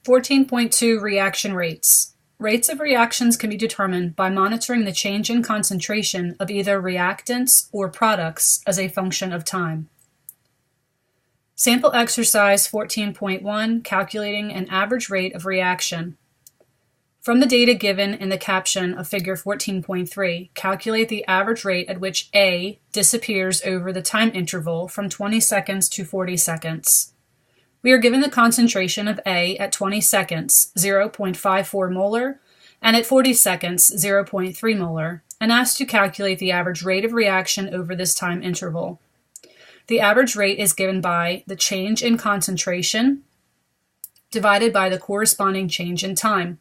14.2 Reaction rates. Rates of reactions can be determined by monitoring the change in concentration of either reactants or products as a function of time. Sample exercise 14.1, calculating an average rate of reaction. From the data given in the caption of figure 14.3, calculate the average rate at which A disappears over the time interval from 20 seconds to 40 seconds. We are given the concentration of A at 20 seconds, 0.54 molar, and at 40 seconds, 0.3 molar, and asked to calculate the average rate of reaction over this time interval. The average rate is given by the change in concentration divided by the corresponding change in time.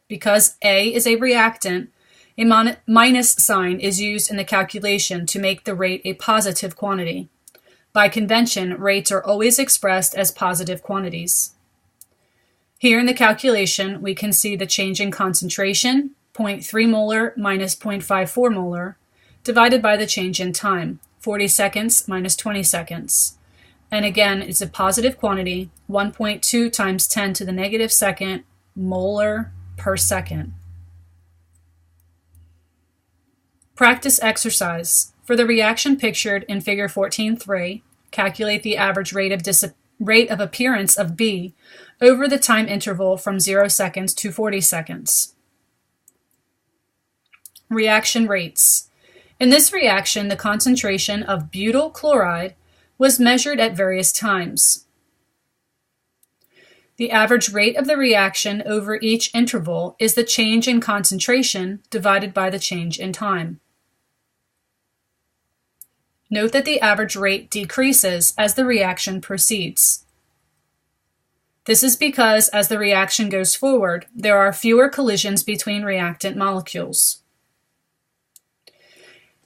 Because A is a reactant, a minus sign is used in the calculation to make the rate a positive quantity. By convention, rates are always expressed as positive quantities. Here in the calculation, we can see the change in concentration, 0.3 molar minus 0.54 molar, divided by the change in time, 40 seconds minus 20 seconds. And again, it's a positive quantity, 1.2 times 10 to the negative second molar per second. Practice exercise. For the reaction pictured in figure 14.3, calculate the average rate of appearance of B over the time interval from 0 seconds to 40 seconds. Reaction rates. In this reaction, the concentration of butyl chloride was measured at various times. The average rate of the reaction over each interval is the change in concentration divided by the change in time. Note that the average rate decreases as the reaction proceeds. This is because as the reaction goes forward, there are fewer collisions between reactant molecules.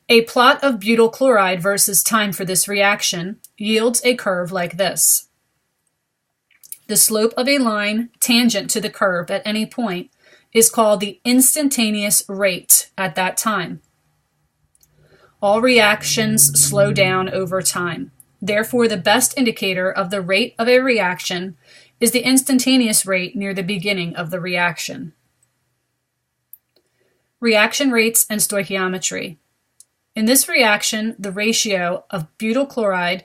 A plot of butyl chloride versus time for this reaction yields a curve like this. The slope of a line tangent to the curve at any point is called the instantaneous rate at that time. All reactions slow down over time. Therefore, the best indicator of the rate of a reaction is the instantaneous rate near the beginning of the reaction. Reaction rates and stoichiometry. In this reaction, the ratio of butyl chloride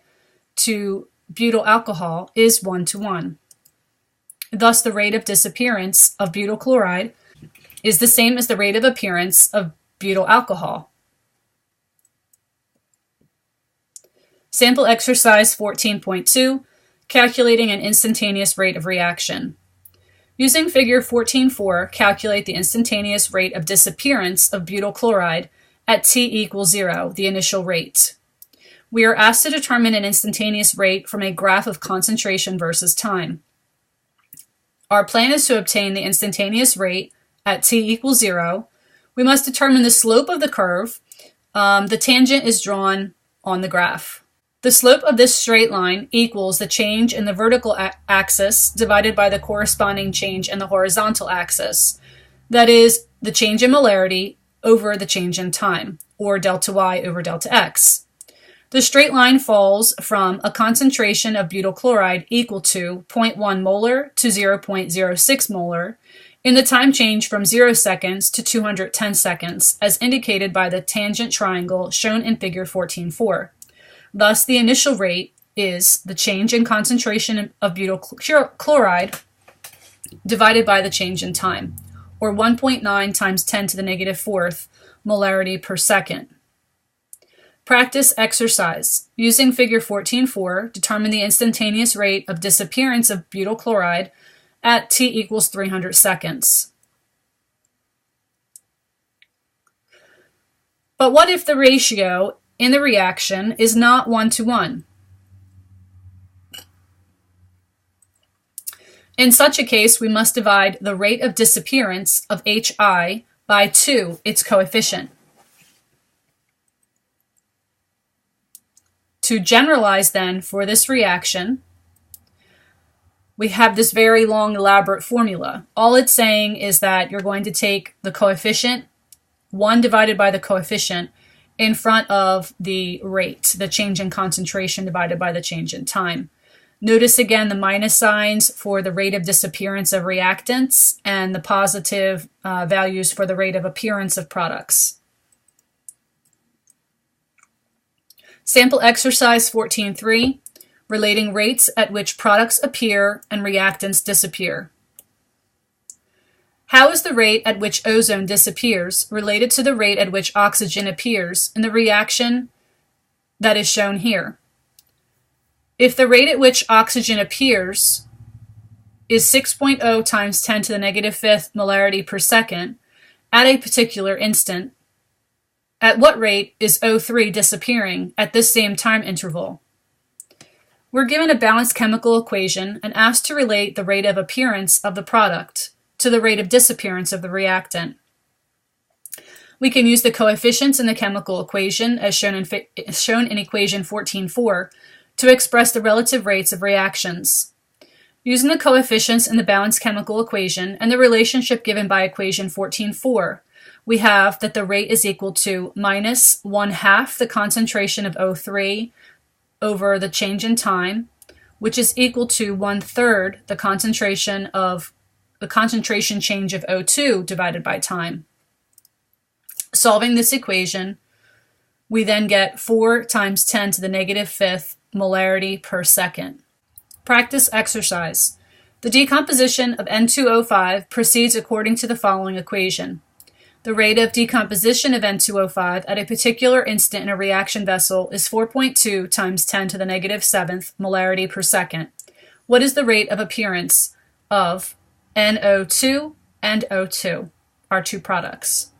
to butyl alcohol is 1:1. Thus, the rate of disappearance of butyl chloride is the same as the rate of appearance of butyl alcohol. Sample exercise 14.2, calculating an instantaneous rate of reaction. Using figure 14.4, calculate the instantaneous rate of disappearance of butyl chloride at T equals 0, the initial rate. We are asked to determine an instantaneous rate from a graph of concentration versus time. Our plan is to obtain the instantaneous rate at T equals 0. We must determine the slope of the curve. The tangent is drawn on the graph. The slope of this straight line equals the change in the vertical axis divided by the corresponding change in the horizontal axis. That is, the change in molarity over the change in time, or delta y over delta x. The straight line falls from a concentration of butyl chloride equal to 0.1 molar to 0.06 molar in the time change from 0 seconds to 210 seconds, as indicated by the tangent triangle shown in figure 14.4. Thus, the initial rate is the change in concentration of butyl chloride divided by the change in time, or 1.9 times 10 to the negative 4th molarity per second. Practice exercise. Using figure 14.4, determine the instantaneous rate of disappearance of butyl chloride at T equals 300 seconds. But what if the ratio in the reaction is not 1:1? In such a case, we must divide the rate of disappearance of HI by 2, its coefficient. To generalize then for this reaction, we have this very long elaborate formula. All it's saying is that you're going to take the coefficient, 1 divided by the coefficient, in front of the rate, the change in concentration divided by the change in time. Notice again the minus signs for the rate of disappearance of reactants and the positive values for the rate of appearance of products. Sample exercise 14.3, relating rates at which products appear and reactants disappear. How is the rate at which ozone disappears related to the rate at which oxygen appears in the reaction that is shown here? If the rate at which oxygen appears is 6.0 times 10 to the negative fifth molarity per second at a particular instant, at what rate is O3 disappearing at this same time interval? We're given a balanced chemical equation and asked to relate the rate of appearance of the product to the rate of disappearance of the reactant. We can use the coefficients in the chemical equation as shown in equation 14.4 to express the relative rates of reactions. Using the coefficients in the balanced chemical equation and the relationship given by equation 14.4, we have that the rate is equal to minus 1/2 the concentration of O3 over the change in time, which is equal to 1/3 the concentration change of O2 divided by time. Solving this equation, we then get 4 times 10 to the negative fifth molarity per second. Practice exercise. The decomposition of N2O5 proceeds according to the following equation. The rate of decomposition of N2O5 at a particular instant in a reaction vessel is 4.2 times 10 to the negative seventh molarity per second. What is the rate of appearance of NO2 and O2, our two products?